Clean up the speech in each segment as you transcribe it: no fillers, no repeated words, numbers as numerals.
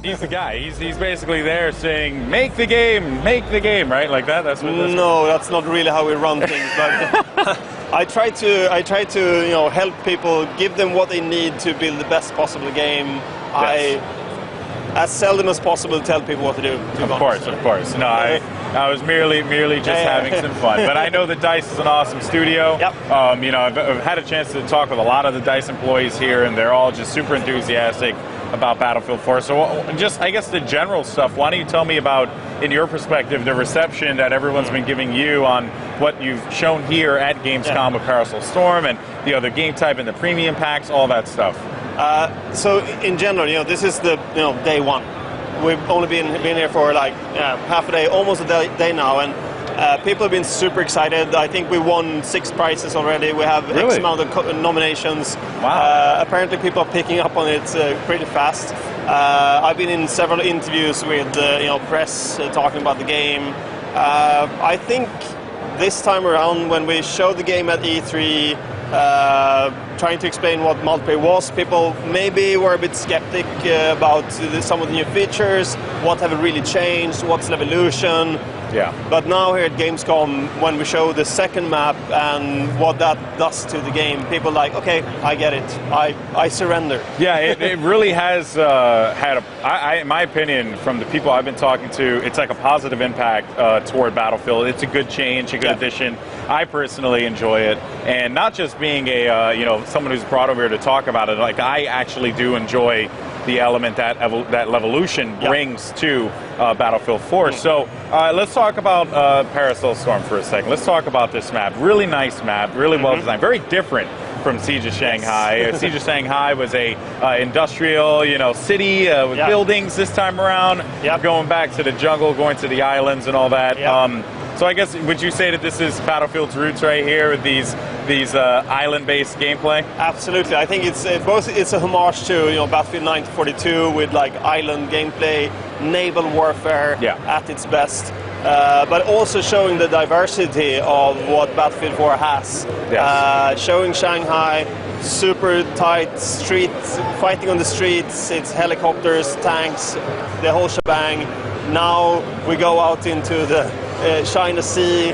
He's the guy. He's basically there saying, make the game, right? Like that? That's what No, that's not really how we run things, but I try to help people, give them what they need to build the best possible game. Yes. I as seldom as possible tell people what to do. Of course. No, I was merely just having some fun. But I know that DICE is an awesome studio. Yep. I've had a chance to talk with a lot of the DICE employees here, and they're all just super enthusiastic about Battlefield 4. So just, I guess, the general stuff, why don't you tell me about, in your perspective, the reception that everyone's been giving you on what you've shown here at Gamescom with Parasol Storm and the other game type and the premium packs, all that stuff. So in general, this is the day one. We've only been here for like half a day, almost a day now, and people have been super excited. I think we won 6 prizes already. We have really? X amount of nominations. Wow. Apparently people are picking up on it pretty fast. I've been in several interviews with press talking about the game. I think this time around, when we showed the game at E3, trying to explain what multiplayer was, people maybe were a bit skeptic about some of the new features, what have really changed, what's the evolution. Yeah. But now here at Gamescom, when we show the second map and what that does to the game, people are like, okay, I get it. I surrender. Yeah, it really has had in my opinion, from the people I've been talking to, it's like a positive impact toward Battlefield. It's a good change, a good addition. I personally enjoy it, and not just being a someone who's brought over here to talk about it. Like, I actually do enjoy the element that Levolution brings to Battlefield 4. So let's talk about Parasol Storm for a second. Let's talk about this map. Really nice map, really well designed, very different from Siege of Shanghai. Siege of Shanghai was a industrial, city with buildings this time around. Going back to the jungle, going to the islands and all that. So I guess, would you say that this is Battlefield's roots right here with these island-based gameplay? Absolutely. I think it's a homage to Battlefield 1942 with like island gameplay, naval warfare at its best, but also showing the diversity of what Battlefield 4 has. Showing Shanghai, super tight streets, fighting on the streets. It's helicopters, tanks, the whole shebang. Now we go out into the China Sea,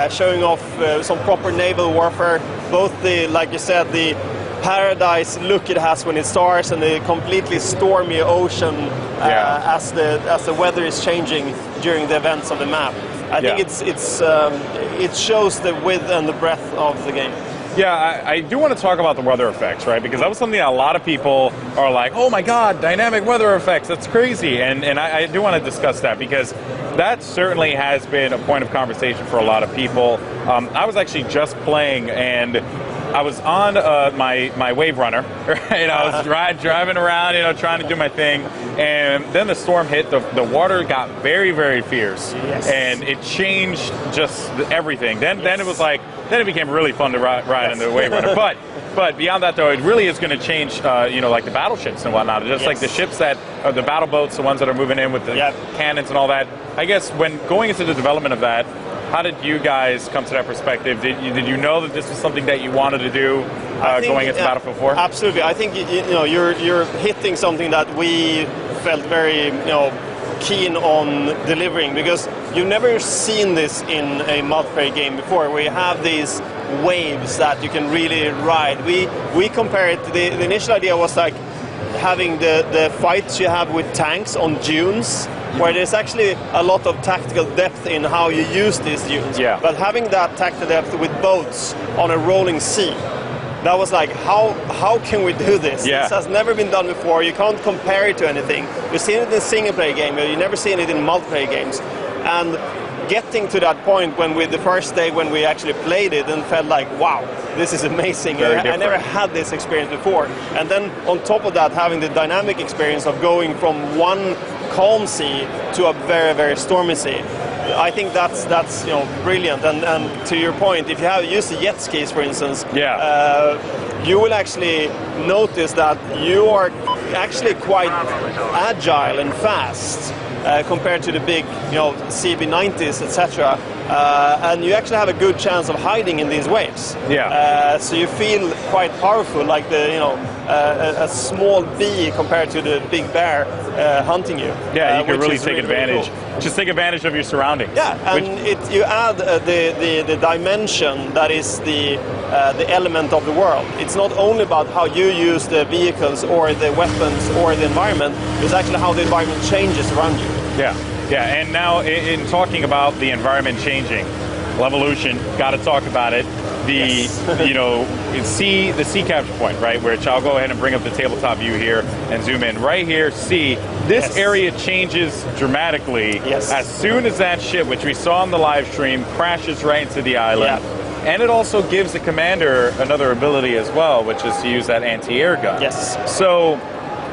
showing off some proper naval warfare. Both like you said, the paradise look it has when it starts, and the completely stormy ocean as the weather is changing during the events of the map. I think it shows the width and the breadth of the game. Yeah, I do want to talk about the weather effects, right? Because that was something that a lot of people are like, oh my god, dynamic weather effects, that's crazy. And I do want to discuss that, because that certainly has been a point of conversation for a lot of people. I was actually just playing, and I was on my Wave Runner, right? I was driving around, trying to do my thing, and then the storm hit. The water got very, very fierce, and it changed just everything. Then it was like, then it became really fun to ride in the Wave Runner. But beyond that, though, it really is going to change, like the battleships and whatnot. Just like the ships that are the battle boats, the ones that are moving in with the cannons and all that. I guess when going into the development of that, how did you guys come to that perspective? Did you know that this was something that you wanted to do going into Battlefield 4? Absolutely. I think you're hitting something that we felt very keen on delivering, because you've never seen this in a multiplayer game before, where you have these waves that you can really ride. We compare it. The initial idea was like having the fights you have with tanks on dunes, where there's actually a lot of tactical depth in how you use these dunes. But having that tactical depth with boats on a rolling sea, that was like, how can we do this? This has never been done before. You can't compare it to anything. You've seen it in a single-player game, but you've never seen it in multiplayer games. And getting to that point when the first day when we actually played it and felt like, wow, this is amazing. I never had this experience before. And then on top of that, having the dynamic experience of going from one calm sea to a very, very stormy sea. I think that's brilliant. And to your point, if you have used the jet skis, for instance, you will actually notice that you are actually quite agile and fast compared to the big CB90s, etc. and you actually have a good chance of hiding in these waves. Yeah. So you feel quite powerful, like a small bee compared to the big bear hunting you. Yeah, you can which really is take advantage. Very cool. Just take advantage of your surroundings. Yeah, and you add the dimension that is the element of the world. It's not only about how you use the vehicles or the weapons or the environment, it's actually how the environment changes around you. Yeah, yeah, and now in talking about the environment changing, Levolution, got to talk about it. The the sea capture point, right? Which I'll go ahead and bring up the tabletop view here and zoom in. Right here, see this area changes dramatically as soon as that ship, which we saw on the live stream, crashes right into the island. Yeah. And it also gives the commander another ability as well, which is to use that anti-air gun. Yes. So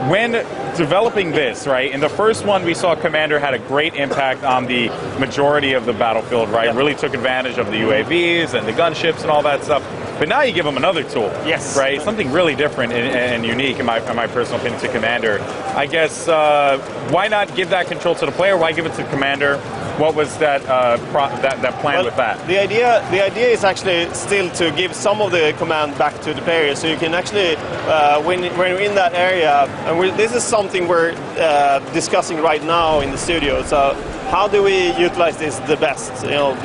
when developing this, right, in the first one we saw Commander had a great impact on the majority of the battlefield, right? Yep. Really took advantage of the UAVs and the gunships and all that stuff. But now you give him another tool, yes, right? Something really different and unique, in my personal opinion, to Commander. I guess why not give that control to the player? Why give it to Commander? What was that that plan with that? The idea is actually still to give some of the command back to the player, so you can actually when you're in that area, and this is something we're discussing right now in the studio. So how do we utilize this the best? You know,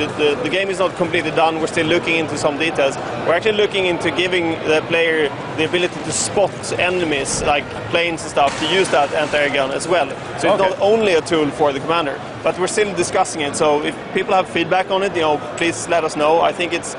the game is not completely done. We're still looking into some details. We're actually looking into giving the player the ability to spot enemies like planes and stuff, to use that anti-air gun as well. So it's not only a tool for the commander, but we're still discussing it. So if people have feedback on it, please let us know. I think it's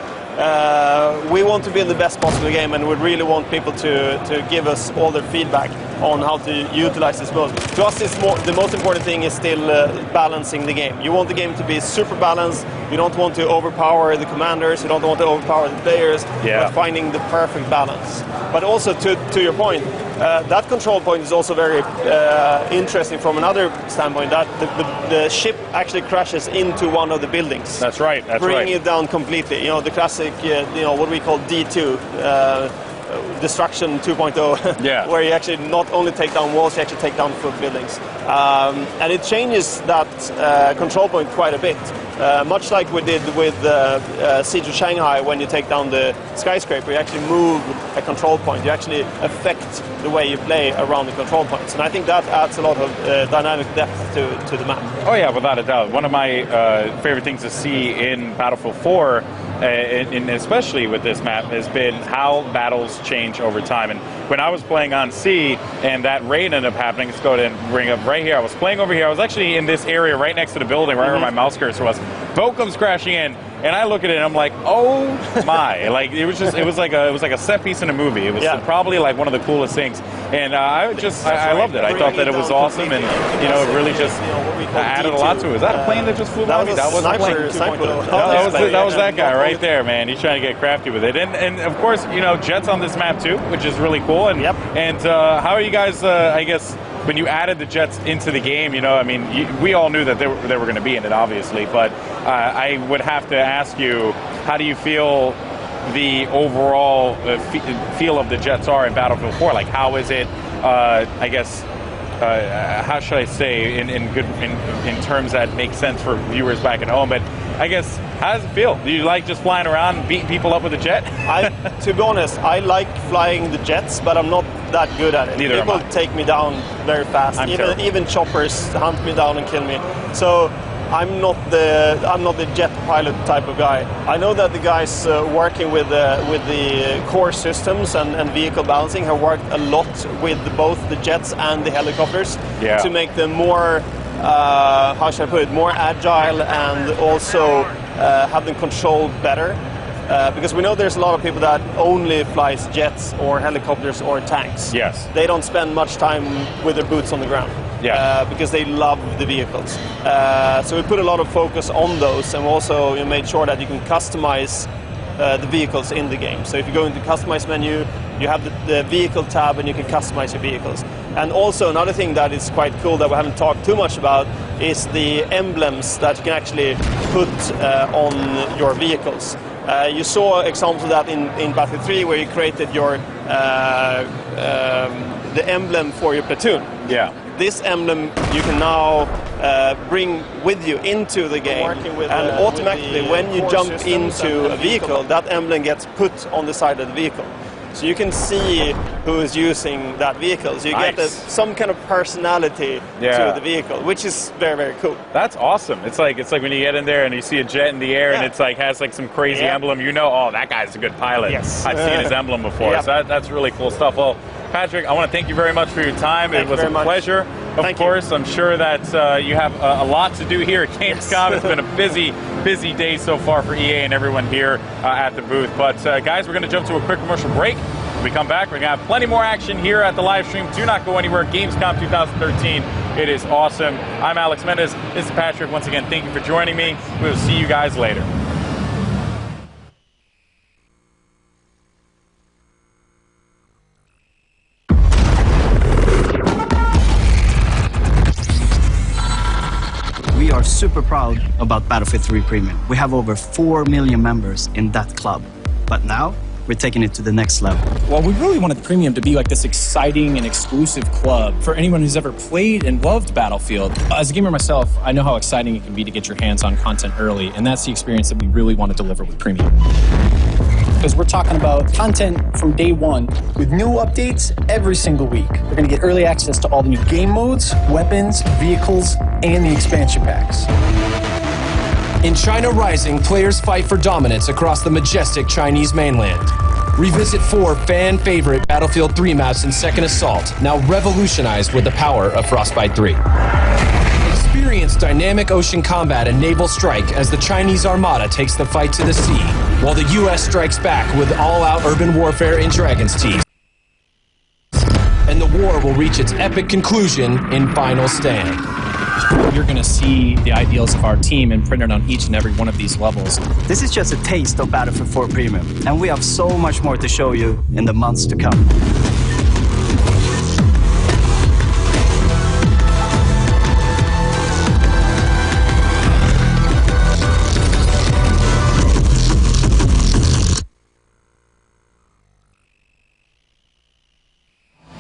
we want to build the best possible game, and we really want people to give us all their feedback on how to utilize this most. To us, the most important thing is still balancing the game. You want the game to be super balanced. You don't want to overpower the commanders. You don't want to overpower the players. But finding the perfect balance. But also to your point, that control point is also very interesting from another standpoint. That the ship actually crashes into one of the buildings. That's right. That's bringing it down completely. You know, the classic, what we call D2. Destruction 2.0, where you actually not only take down walls, you actually take down full buildings. And it changes that control point quite a bit. Much like we did with Siege of Shanghai, when you take down the skyscraper, you actually move a control point. You actually affect the way you play around the control points. And I think that adds a lot of dynamic depth to the map. Oh yeah, without a doubt. One of my favorite things to see in Battlefield 4, and especially with this map, has been how battles change over time. And when I was playing on C and that raid ended up happening, let's go ahead and bring up right here. I was playing over here. I was actually in this area right next to the building, right where my mouse cursor was. Boat comes crashing in, and I look at it and I'm like, oh my! Like it was like a set piece in a movie. It was probably like one of the coolest things, and I loved it. I thought that it was awesome, and it really just added a lot to it. Is that a plane that just flew by me? That was a plane. That was that guy right there, man. He's trying to get crafty with it, and of course, jets on this map too, which is really cool. And how are you guys? I guess when you added the jets into the game, we all knew that they were going to be in it, obviously, but I would have to ask you, how do you feel the overall feel of the jets are in Battlefield 4? Like, how is it, I guess, how should I say, in terms that make sense for viewers back at home, but I guess, how does it feel? Do you like just flying around and beating people up with a jet? To be honest, I like flying the jets, but I'm not that good at it. Neither People take me down very fast. Even choppers hunt me down and kill me. So I'm not the jet pilot type of guy. I know that the guys working with the core systems and vehicle balancing have worked a lot with both the jets and the helicopters to make them more, how should I put it, more agile, and also have them controlled better. Because we know there's a lot of people that only flies jets or helicopters or tanks. Yes. They don't spend much time with their boots on the ground. Because they love the vehicles. So we put a lot of focus on those, and also made sure that you can customize the vehicles in the game. So if you go into customize menu, you have the vehicle tab, and you can customize your vehicles. And also another thing that is quite cool that we haven't talked too much about is the emblems that you can actually put on your vehicles. You saw examples of that in Battlefield 3, where you created your the emblem for your platoon. this emblem you can now bring with you into the game, and automatically when you jump into a vehicle, that emblem gets put on the side of the vehicle. So you can see who is using that vehicle. So you get some kind of personality to the vehicle, which is very, very cool. That's awesome. It's like when you get in there and you see a jet in the air and it's like has like some crazy emblem. You know, oh, that guy's a good pilot. Yes. I've seen his emblem before. So that's really cool stuff. Well, Patrick, I want to thank you very much for your time. It was a pleasure. Of course, I'm sure that you have a lot to do here at Gamescom. It's been a busy day so far for EA and everyone here at the booth. But guys, we're going to jump to a quick commercial break. When we come back, we're going to have plenty more action here at the live stream. Do not go anywhere. Gamescom 2013. It is awesome. I'm Alex Mendez. This is Patrick. Once again, thank you for joining me. We will see you guys later. We are super proud about Battlefield 3 Premium. We have over 4 million members in that club. But now, we're taking it to the next level. Well, we really wanted Premium to be like this exciting and exclusive club for anyone who's ever played and loved Battlefield. As a gamer myself, I know how exciting it can be to get your hands on content early, and that's the experience that we really want to deliver with Premium. Because we're talking about content from day one with new updates every single week. We're going to get early access to all the new game modes, weapons, vehicles, and the expansion packs. In China Rising, players fight for dominance across the majestic Chinese mainland. Revisit 4 fan-favorite Battlefield 3 maps in Second Assault, now revolutionized with the power of Frostbite 3. Experience dynamic ocean combat and naval strike as the Chinese Armada takes the fight to the sea, while the U.S. strikes back with all-out urban warfare in Dragon's Teeth. And the war will reach its epic conclusion in Final Stand. You're going to see the ideals of our team imprinted on each and every one of these levels. This is just a taste of Battlefield 4 Premium, and we have so much more to show you in the months to come.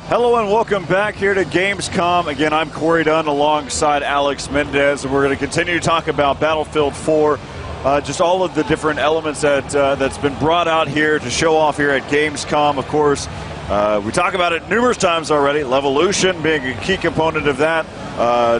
Hello and welcome back here to Gamescom. Again, I'm Corey Dunn alongside Alex Mendez, and we're going to continue to talk about Battlefield 4, just all of the different elements that's been brought out here to show off here at Gamescom. Of course, we talked about it numerous times already, Levolution being a key component of that,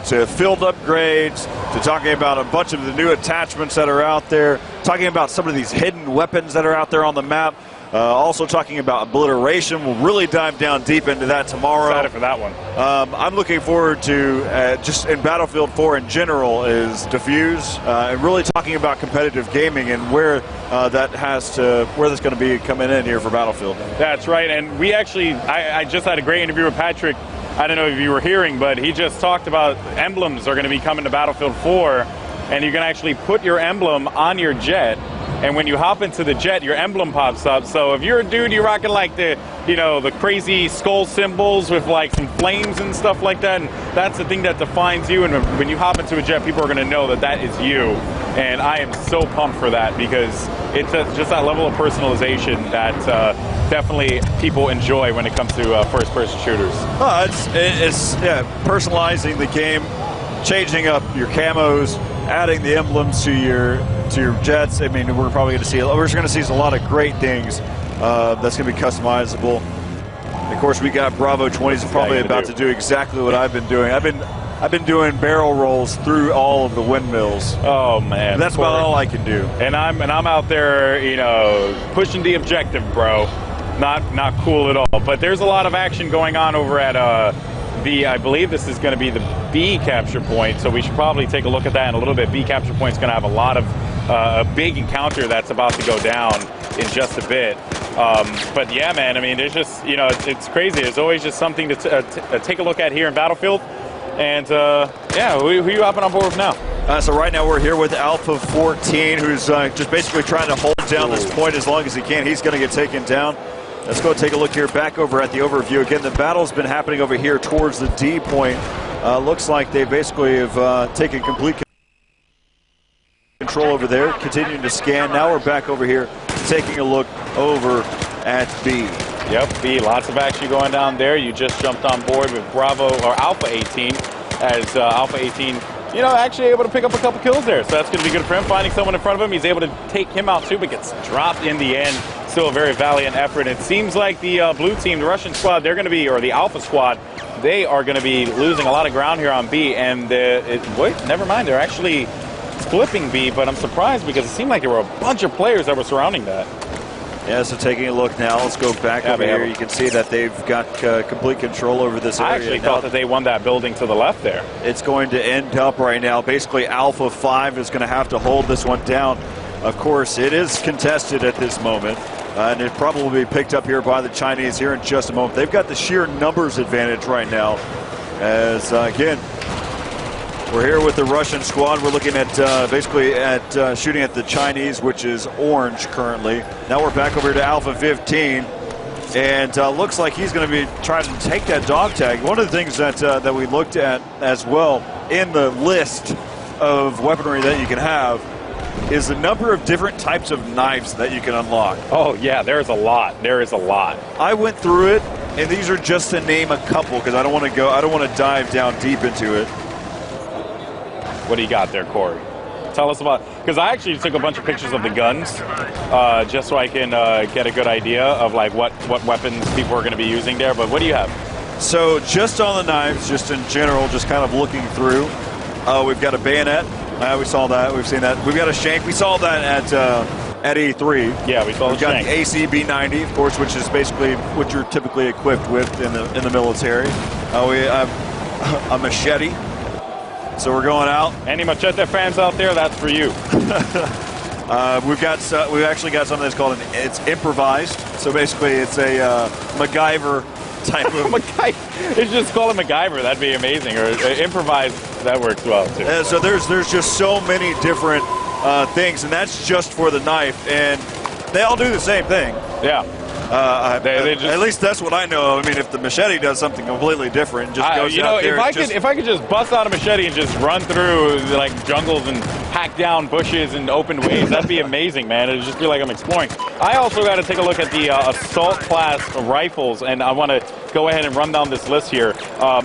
to field upgrades, to talking about a bunch of the new attachments that are out there, talking about some of these hidden weapons that are out there on the map. Also talking about obliteration. We'll really dive down deep into that tomorrow. Excited for that one. I'm looking forward to, just in Battlefield 4 in general, is Diffuse, and really talking about competitive gaming and where that's going to be coming in here for Battlefield. That's right, and we actually, I just had a great interview with Patrick. I don't know if you were hearing, but he just talked about emblems are going to be coming to Battlefield 4, and you can actually put your emblem on your jet. And when you hop into the jet, your emblem pops up. So if you're a dude, you're rocking like the crazy skull symbols with like some flames and stuff like that, and that's the thing that defines you. And when you hop into a jet, people are going to know that that is you. And I am so pumped for that because it's just that level of personalization that definitely people enjoy when it comes to first-person shooters. It's personalizing the game, changing up your camos, adding the emblems to your jets. I mean, we're probably going to see a lot of great things that's going to be customizable. And of course, we got Bravo 20s probably about to do exactly what I've been doing. I've been doing barrel rolls through all of the windmills. Oh man, that's about all I can do. And I'm out there, pushing the objective, bro. Not cool at all. But there's a lot of action going on over at I believe this is going to be the B capture point, so we should probably take a look at that in a little bit. B capture point is going to have a lot of a big encounter that's about to go down in just a bit. But yeah, man, I mean, there's just, it's crazy. There's always just something to take a look at here in Battlefield. And yeah, who are you hopping on board with now? So right now we're here with Alpha 14, who's just basically trying to hold down this point as long as he can. He's going to get taken down. Let's go take a look here back over at the overview. Again, the battle's been happening over here towards the D point. Looks like they basically have taken complete control over there, continuing to scan. Now we're back over here taking a look over at B. Yep, B, lots of action going down there. You just jumped on board with Bravo, or Alpha 18, as Alpha 18, you know, actually able to pick up a couple kills there. So that's going to be good for him. Finding someone in front of him, he's able to take him out too, but gets dropped in the end. Still a very valiant effort. It seems like the blue team, the Russian squad, they're going to be, or the Alpha squad, they are going to be losing a lot of ground here on B. And wait, never mind, they're actually flipping B, but I'm surprised because it seemed like there were a bunch of players that were surrounding that. Yeah, so taking a look now, let's go back over here. You can see that they've got complete control over this area. I actually thought that they won that building to the left there. It's going to end up right now. Basically, Alpha 5 is going to have to hold this one down. Of course, it is contested at this moment, and it probably will be picked up here by the Chinese here in just a moment. They've got the sheer numbers advantage right now, as, again, we're here with the Russian squad. We're looking at basically at shooting at the Chinese, which is orange currently. Now we're back over to Alpha 15, and looks like he's going to be trying to take that dog tag. One of the things that that we looked at as well in the list of weaponry that you can have is the number of different types of knives that you can unlock. Oh yeah, there's a lot. There is a lot. I went through it, and these are just to name a couple because I don't want to dive down deep into it. What do you got there, Corey? Tell us about, because I actually took a bunch of pictures of the guns just so I can get a good idea of like what weapons people are going to be using there. But what do you have? So just on the knives, just in general, just kind of looking through, we've got a bayonet. We saw that. We've seen that. We've got a shank. We saw that at E3. Yeah, we saw the shank. We've got the ACB-90, of course, which is basically what you're typically equipped with in the military. We have a machete. So we're going out. Any Machete fans out there, that's for you. We've actually got something that's called it's improvised. So basically, it's a MacGyver type of. It's just call it MacGyver. That'd be amazing. Or improvised. That works well too. So there's just so many different things, and that's just for the knife, and they all do the same thing. Yeah. At least that's what I know of. I mean, if the machete does something completely different, just goes out there. If I could just bust out a machete and just run through like jungles and hack down bushes and open ways, that'd be amazing, man. It'd just feel like I'm exploring. I also got to take a look at the assault class rifles, and I want to go ahead and run down this list here.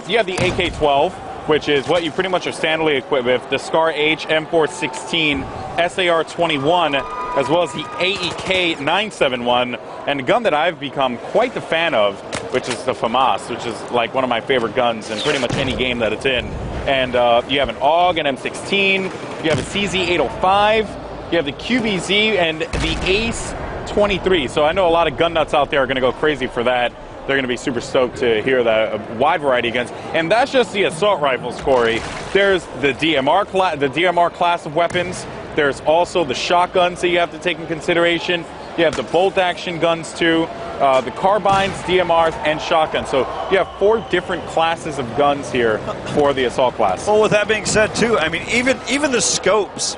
You have the AK-12, which is what you pretty much are standardly equipped with, the Scar H M416, SAR-21, as well as the AEK 971, and a gun that I've become quite the fan of, which is the FAMAS, which is like one of my favorite guns in pretty much any game that it's in. And you have an AUG, an M16, you have a CZ805, you have the QBZ, and the ACE 23. So I know a lot of gun nuts out there are going to go crazy for that. They're going to be super stoked to hear that a wide variety of guns. And that's just the assault rifles, Corey. There's the DMR class of weapons. There's also the shotguns that you have to take in consideration. You have the bolt action guns too, the carbines, DMRs, and shotguns. So you have 4 different classes of guns here for the assault class. Well, with that being said too, I mean, even the scopes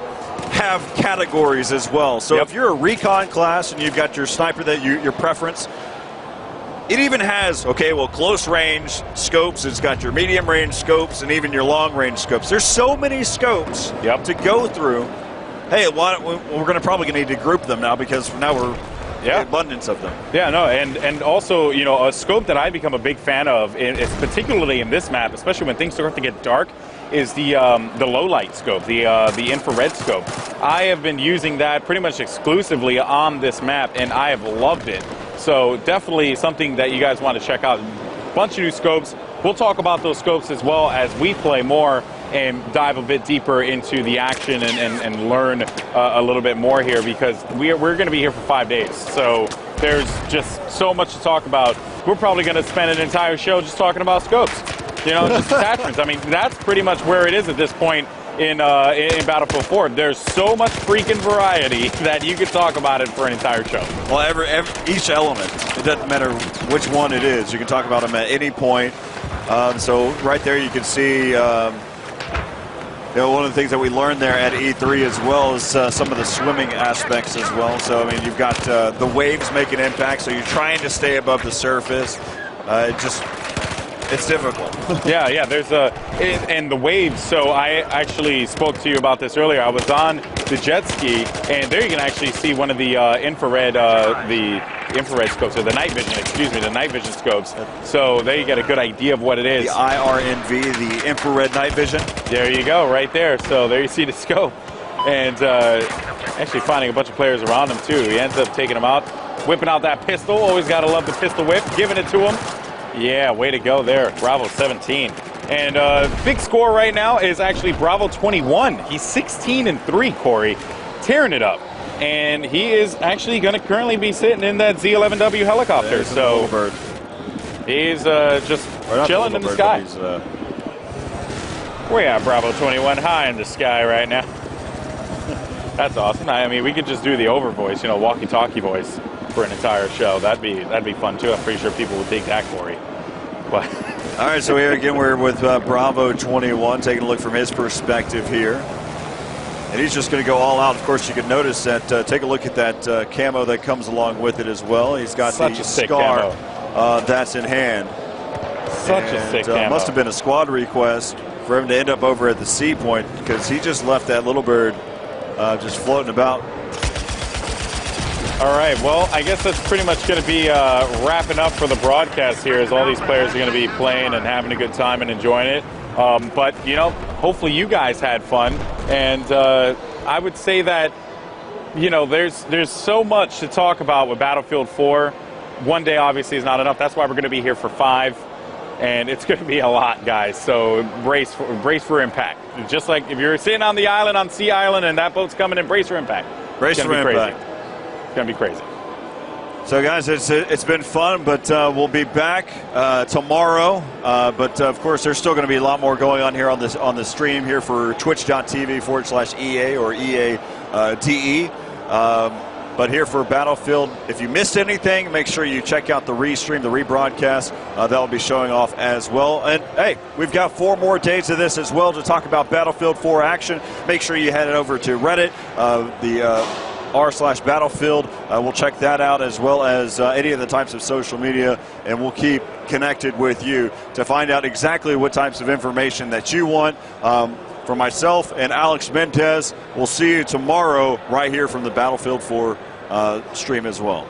have categories as well. So if you're a recon class and you've got your sniper that your preference, it even has, close range scopes, it's got your medium range scopes, and even your long range scopes. There's so many scopes to go through. Hey, we're probably going to need to group them now because now we're abundance of them. Yeah, no, and also, you know, a scope that I've become a big fan of, is particularly in this map, especially when things start to get dark, is the low light scope, the infrared scope. I have been using that pretty much exclusively on this map, and I have loved it. So definitely something that you guys want to check out. A bunch of new scopes. We'll talk about those scopes as well as we play more and dive a bit deeper into the action and learn a little bit more here, because we're going to be here for 5 days. So there's just so much to talk about. We're probably going to spend an entire show just talking about scopes, you know, just attachments. I mean, that's pretty much where it is at this point in Battlefield 4. There's so much freaking variety that you could talk about it for an entire show. Well, each element, it doesn't matter which one it is. You can talk about them at any point. So right there you can see, you know, one of the things that we learned there at E3 as well is some of the swimming aspects as well. So, I mean, you've got the waves making impact, so you're trying to stay above the surface. It's difficult. yeah, there's and the waves. So I actually spoke to you about this earlier. I was on the jet ski, and there you can actually see one of the infrared, the infrared scopes, or the night vision, excuse me, the night vision scopes. So there you get a good idea of what it is. The IRNV, the infrared night vision. There you go, right there. So there you see the scope. And actually finding a bunch of players around him, too. He ends up taking them out, whipping out that pistol. Always got to love the pistol whip, giving it to him. Yeah, way to go there. Bravo 17. And big score right now is actually Bravo 21. He's 16-3, Corey, tearing it up. And he is actually going to currently be sitting in that Z11W helicopter. So he's just chilling in the sky. We're at Bravo 21, high in the sky right now. That's awesome. I mean, we could just do the over voice, you know, walkie-talkie voice for an entire show. That'd be fun too. I'm pretty sure people would take that, Corey. But all right, so here again we're with Bravo 21, taking a look from his perspective here, and he's just going to go all out. Of course, you can notice that. Take a look at that camo that comes along with it as well. He's got such the a sick scar camo. that's in hand. Such a sick camo. Must have been a squad request for him to end up over at the C point, because he just left that little bird just floating about. All right, well, I guess that's pretty much going to be wrapping up for the broadcast here, as all these players are going to be playing and having a good time and enjoying it. But, you know, hopefully you guys had fun. And I would say that, you know, there's so much to talk about with Battlefield 4. One day, obviously, is not enough. That's why we're going to be here for 5. And it's going to be a lot, guys. So brace for impact. Just like if you're sitting on the island, on Sea Island, and that boat's coming in, brace for impact. Brace for impact. It's going to be crazy. So, guys, it's been fun, but we'll be back tomorrow. But of course, there's still going to be a lot more going on here on the stream here for twitch.tv/EA or EADE. But here for Battlefield, if you missed anything, make sure you check out the restream, the rebroadcast. That'll be showing off as well. And, hey, we've got 4 more days of this as well to talk about Battlefield 4 action. Make sure you head over to Reddit, r/Battlefield. We'll check that out, as well as any of the types of social media, and we'll keep connected with you to find out exactly what types of information that you want. For myself and Alex Mendez, we'll see you tomorrow right here from the Battlefield 4 stream as well.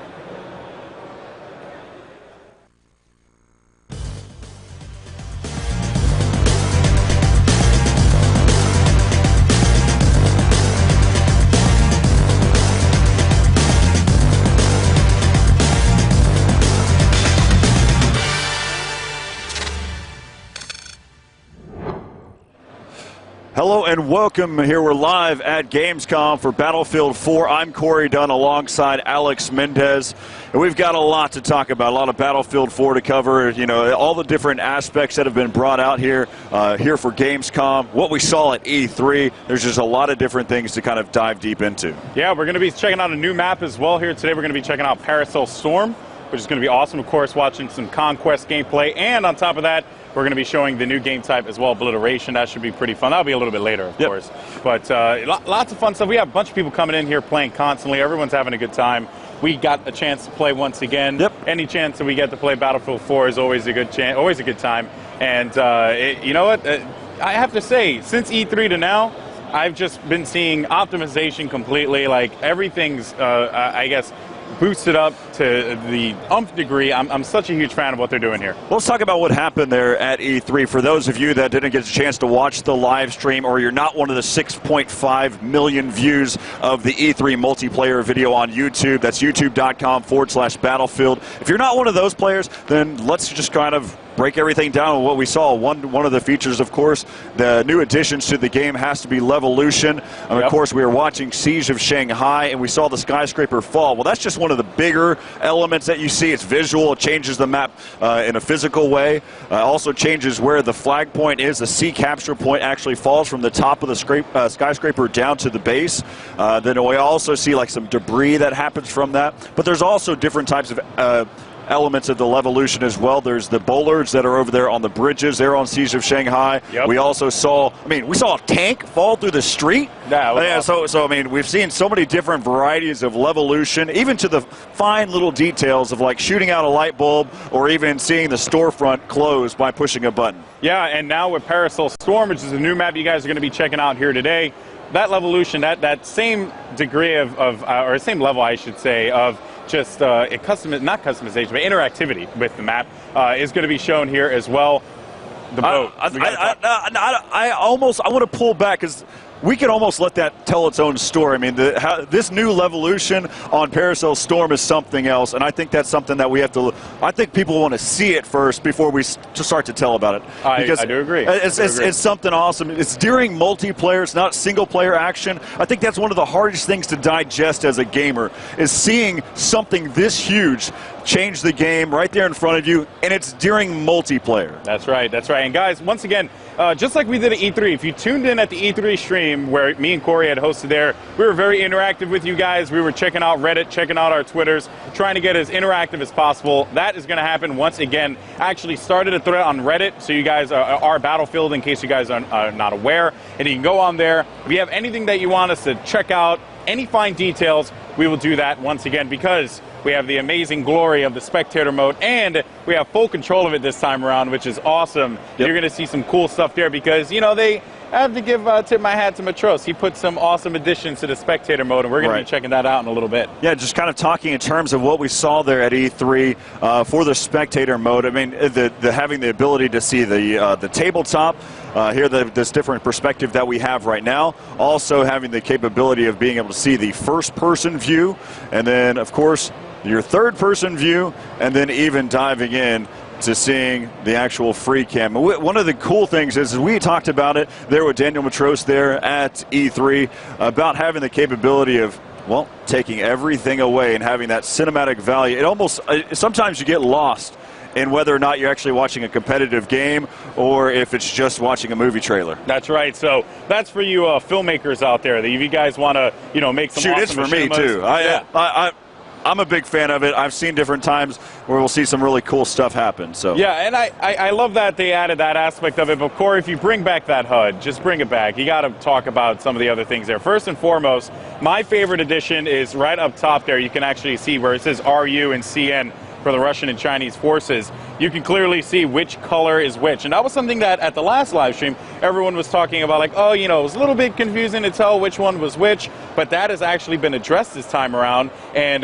Hello and welcome. Here we're live at Gamescom for Battlefield 4. I'm Corey Dunn alongside Alex Mendez. And we've got a lot to talk about, a lot of Battlefield 4 to cover, you know, all the different aspects that have been brought out here for Gamescom, what we saw at E3. There's just a lot of different things to kind of dive deep into. Yeah, we're going to be checking out a new map as well here today. We're going to be checking out Paracel Storm, which is going to be awesome. Of course, watching some Conquest gameplay. And on top of that, we're going to be showing the new game type as well, Obliteration. That should be pretty fun. That'll be a little bit later, of course. But lots of fun stuff. We have a bunch of people coming in here playing constantly. Everyone's having a good time. We got a chance to play once again. Any chance that we get to play Battlefield 4 is always a good chance, always a good time. And you know what? I have to say, since E3 to now, I've just been seeing optimization completely. Like, everything's, I guess, boosted up to the umph degree. I'm such a huge fan of what they're doing here. Let's talk about what happened there at E3. For those of you that didn't get a chance to watch the live stream, or you're not one of the 6.5 million views of the E3 multiplayer video on YouTube, that's youtube.com/Battlefield. If you're not one of those players, then let's just kind of break everything down on what we saw. One of the features, of course, the new additions to the game has to be Levolution. Of course, we were watching Siege of Shanghai, and we saw the skyscraper fall. Well, that's just one of the bigger elements that you see. It's visual. It changes the map in a physical way. Also changes where the flag point is. The sea capture point actually falls from the top of the skyscraper down to the base. Then we also see like some debris that happens from that. But there's also different types of elements of the Levolution as well. There's the bollards that are over there on the bridges. They're on Siege of Shanghai. We also saw, we saw a tank fall through the street. Awesome. So I mean, we've seen so many different varieties of Levolution, even to the fine little details of like shooting out a light bulb, or even seeing the storefront close by pushing a button. Yeah, and now with Paracel Storm, which is a new map you guys are going to be checking out here today, that Levolution, that same degree or same level, I should say, of just not customization, but interactivity with the map is going to be shown here as well. The boat. I want to pull back because we could almost let that tell its own story. I mean, this new Levolution on Paracel Storm is something else, and I think that's something that we have to. I think people want to see it first before we start to tell about it. I do agree. It's something awesome. It's during multiplayer. It's not single-player action. I think that's one of the hardest things to digest as a gamer is seeing something this huge change the game right there in front of you, and it's during multiplayer. That's right. That's right. And guys, once again, just like we did at E3, if you tuned in at the E3 stream where me and Corey had hosted there, we were very interactive with you guys. We were checking out Reddit, checking out our Twitters, trying to get as interactive as possible. That is going to happen once again. Actually started a thread on Reddit, so you guys are Battlefield in case you guys are not aware. And you can go on there. If you have anything that you want us to check out, any fine details, we will do that once again because we have the amazing glory of the spectator mode, and we have full control of it this time around, which is awesome. Yep. You're going to see some cool stuff there because, you know, I have to give tip my hat to Matros. He put some awesome additions to the spectator mode, and we're going to be checking that out in a little bit. Yeah, just kind of talking in terms of what we saw there at E3 for the spectator mode. I mean, having the ability to see the tabletop, here this different perspective that we have right now. Also having the capability of being able to see the first-person view, and then, of course, your third-person view, and then even diving in to seeing the actual free cam. One of the cool things is we talked about it there with Daniel Matros there at E3 about having the capability of, well, taking everything away and having that cinematic value. It almost, sometimes you get lost in whether or not you're actually watching a competitive game or if it's just watching a movie trailer. That's right. So that's for you filmmakers out there. If you guys want to, you know, make some awesome it's for me too. I'm a big fan of it. I've seen different times where we'll see some really cool stuff happen. So yeah, and I love that they added that aspect of it. But Corey, if you bring back that HUD, just bring it back. You got to talk about some of the other things there. First and foremost, my favorite addition is right up top there. You can actually see where it says RU and CN for the Russian and Chinese forces. You can clearly see which color is which. And that was something that at the last live stream, everyone was talking about, like, oh, you know, it was a little bit confusing to tell which one was which, but that has actually been addressed this time around, and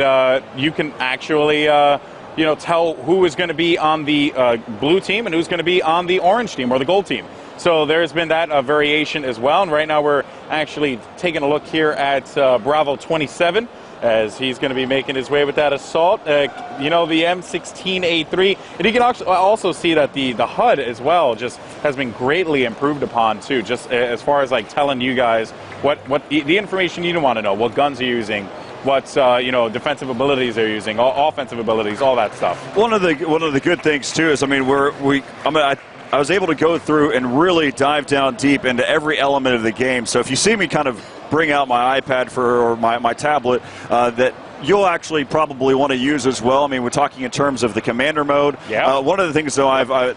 you can actually, you know, tell who is going to be on the blue team and who's going to be on the orange team or the gold team. So there's been that variation as well, and right now we're actually taking a look here at Bravo 27, as he's going to be making his way with that assault. You know, the M16A3. And you can also see that the HUD as well just has been greatly improved upon too, just as far as like telling you guys what the information you want to know, what guns are using, what you know, defensive abilities they're using, offensive abilities, all that stuff. One of the good things too is, I mean, I was able to go through and really dive down deep into every element of the game. So if you see me kind of bring out my iPad or my tablet, that you'll actually probably want to use as well. I mean, we're talking in terms of the commander mode. Yeah. One of the things, though,